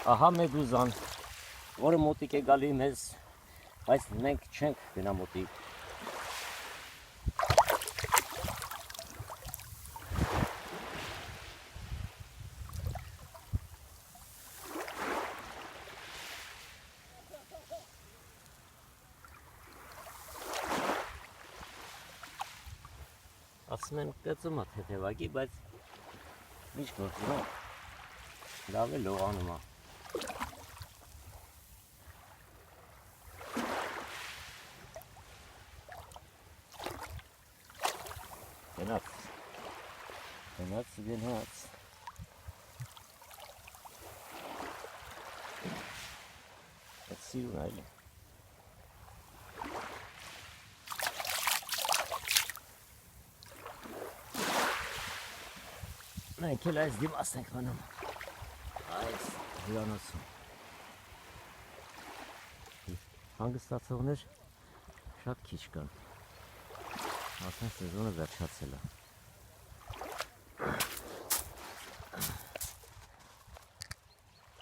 Ահա մեդուզան, որը մոտիկ է գալի մեզ, բայց մենք չենք գնա մոտիկ։ Ասում են կծում է թեթևակի, բայց ինչ գործում է, լավ է լողանում է։ Գնաց։ Այդ սիրուն այլ է։ Մենք էլ այս դիմասն ենք մնում, այս հյուրանոցում։ Հանգստացողներ շատ քիչ կան, ասեն սեզոնը վերջացել է։